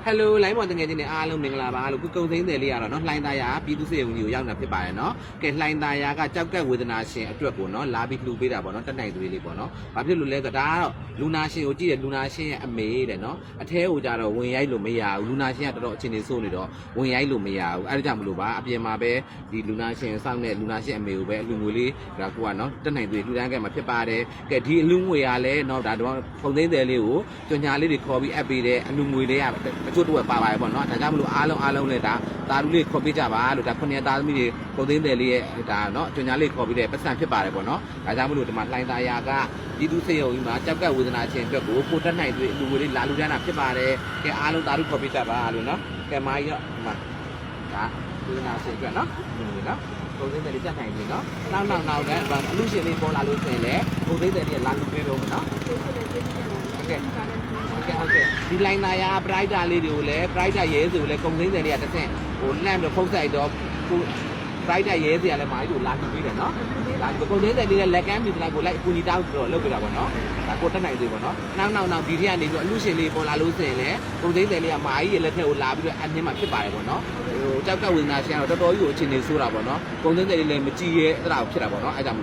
Hello လိုင်းပေါ်တငယ်ချင်းတွေအားလုံးမင်္ဂလာပါလို့ကုံသိန်းတယ်လေးရတော့နော်လှိုင်းသားရပြည်သူ့စေုံကြီးကိုရောက်နေတာဖြစ်ပါတယ်နော်ကဲလှိုင်းသားရကကြောက်ကက်ဝေဒနာရှင်အတွက်ကိုနော်လာပြီးလှူပေးတာပေါ့နော်တက်နိုင်သွေးလေးပေါ့နော်ဘာဖြစ်လို့လဲဆိုတော့ဒါကတော့လူနာရှင်ကိုကြည့်တယ်လူနာရှင်ရဲ့အမေတဲ့နော်အထဲကိုကြတော့ဝင်ရိုက်လို့မရဘူးလူနာရှင်ကတော်တော်အခြေအနေဆိုးနေတော့ဝင်ရိုက်လို့မရဘူးအဲ့ဒါကြောင့်မလို့ပါအပြင်မှာပဲဒီလူနာရှင်စောင့်တဲ့လူနာရှင်အမေကိုပဲအလူငွေလေးဒါကိုကနော်တက်နိုင်သွေးလှူဒန်းခဲ့မှာဖြစ်ပါတယ်ကဲဒီအလူငွေကလည်းနော်ဒါတော့ကုံသိန်းတယ်လေးကိုကြွညာလေးတွေခေါ်ပြီးအပ်ပေးတဲ့အလူငွေလေးကအချို့တော့ပါပါတယ်ပေါ့နော်ဒါကြောင့်မလို့အားလုံးလည်းဒါတာလူလေးခေါ်ပေးကြပါလို့ဒါခုနှစ်သားသမီးတွေပုံသိန်းတယ်လေးရဲ့ဒါနော်ကျွညာလေးခေါ်ပြီးတဲ့ပတ်စံဖြစ်ပါတယ်ပေါ့နော်ဒါကြောင့်မလို့ဒီမှာလှိုင်းသားရာကပြည်သူစေယုံကြီးမှာကြောက်ကက်ဝေဒနာချင်းအတွက်ကိုပိုတက်နိုင်တွေလူငွေလေးလာလူတန်းတာဖြစ်ပါတယ်ကဲအားလုံးတာလူခေါ်ပေးကြပါလို့နော်ကဲမာကြီးတော့ဒီမှာဒါဝေဒနာချင်းအတွက်နော်နော်ပုံသိန်းတယ်လေးတက်နိုင်ပြီနော်နောက်လည်းအလူရှင်လေးပေါ်လာလို့ဆိုရင်လည်းပုံသိန်းတယ်လေးလာလူပေးလို့နော်ကဲဒီလိုင်းသားရ brighter လေးတွေကိုလည်း brighter ရဲစီကိုလည်းကုံသိန်းတယ်လေးကတစ်ဆင့်ဟိုလန့်ပြီးဖုတ်ဆိုင်တော့brighter ရဲစီကလည်းမာကြီးကိုလာကြည့်ပေးတယ်နော်လာကုံသိန်းတယ်လေးလည်းလက်ကမ်းပြီးတော့ကိုလိုက်အကူကြီးတောက်တော့လုပ်ပြတာပေါ့နော်ဒါကိုတက်နိုင်သေးပေါ့နော်နောက်ဒီထက်ကနေပြီးအလူရှင်လေးပေါ်လာလို့ဆိုရင်လည်းကုံသိန်းတယ်လေးကမာကြီးရဲ့လက်ထက်ကိုလာပြီးတော့အမြင့်မှာဖြစ်ပါတယ်ပေါ့နော်ဟိုကြောက်ကဝေဒနာရှင်ကတော့တော်တော်ကြီးကိုအခြေအနေဆိုးတာပေါ့နော်ကုံသိန်းတယ်လေးလည်းမကြည့်ရဲအဲ့ဒါကိုဖြစ်တာပေါ့နော်အဲ့ဒါမ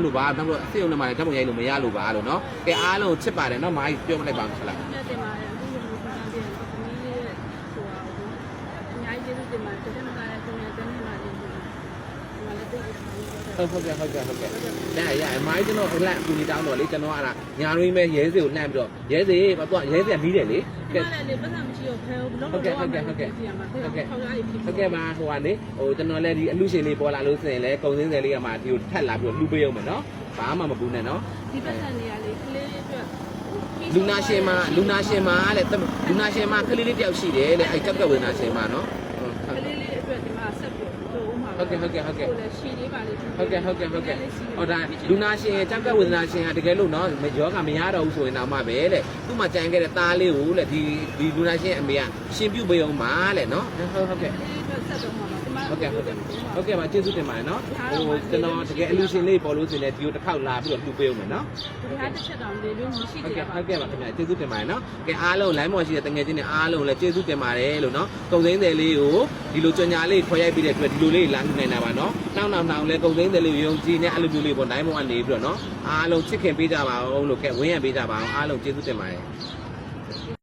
လို့ပါနောက်တော့အစ်ုံနဲ့မှလည်းဓာတ်ပုံရိုက်လို့မရလို့ပါလို့နော်ကဲအားလုံးချစ်ပါတယ်နော်မာကြီးပြောမလိုက်ပါဘူးဆလားဟုတ်ကဲ့ဒါရအမိုင်းကျွန်တော်အလှအကူကြီးတောင်းတော့လေကျွန်တော်ကညာရင်းပဲရဲစီကိုလှမ်းပြီးတော့ရဲစီဘာရဲစီကမီးတယ်လေကဲလေပတ်စံမရှိတော့ဖဲဟုတ်ကဲ့ပါဟိုကနေဟိုကျွန်တော်လည်းဒီအလူရှင်လေးပေါ်လာလို့ဆိုရင်လည်းကုံစင်းစဲလေးကမှဒီကိုထက်လာပြီးတော့လှူပေးအောင်မယ်နော်ဘာမှမပူနဲ့နော်ဒီပတ်စံလေးကလေကလေးအတွက်လူနာရှင်မှာတဲ့လူနာရှင်မှာကလေးလေးတယောက်ရှိတယ်လေအဲ့ကက်ကဝေဒနာရှင်မှာနော်ကလေးလေးအတွက်ဒီမှာဆက်ပြီးတော့ဦးမှာဟုတ်ကဲ့ရှင်းလေးပါလေဟုတ်ကဲ့ဟောဒါလူနာရှင်ကြောက်ကဝေဒနာရှင်ကတကယ်လို့နော်ယောဂမရတော့ဘူးဆိုရင်တော့မှပဲတဲ့သူ့မှာကြံခဲ့တဲ့သားလေးကိုလေဒီလူနာရှင်အမေကရှင်ပြုတ်ပေးအောင်ပါလေနော်ဟုတ်ကဲ့ပါကျေးဇူးတင်ပါတယ်နော်ဟိုကျွန်တော်တကယ်အလူရှင်လေးပေါ်လို့ဆိုရင်လည်းဒီကိုတစ်ခေါက်လာပြီးတော့လှူပေးအောင်မယ်နော်ဒီဟာတစ်ချက်တောင်လေလို့မရှိသေးပါဘူးဟုတ်ကဲ့ပါခင်ဗျာကျေးဇူးတင်ပါတယ်နော်ကဲအားလုံး line ပေါ်ရှိတဲ့တငယ်ချင်းတွေအားလုံးလည်းကျေးဇူးတင်ပါတယ်လို့နော်ကုံသိန်းတယ်လေးကိုဒီလိုကြွညာလေးခေါ်ရိုက်ပြီးတဲ့အတွက်ဒီလိုလေးလာလှူနိုင်တာပါနော်နောက်လည်းကုံသိန်းတယ်လေးယုံကြည်နဲ့အလူမျိုးလေးပေါ် line ပေါ်ကနေပြီးတော့နော်အားလုံးချစ်ခင်ပေးကြပါအောင်လို့ကဲဝင်းရံပေးကြပါအောင်အားလုံးကျေးဇူးတင်ပါတယ်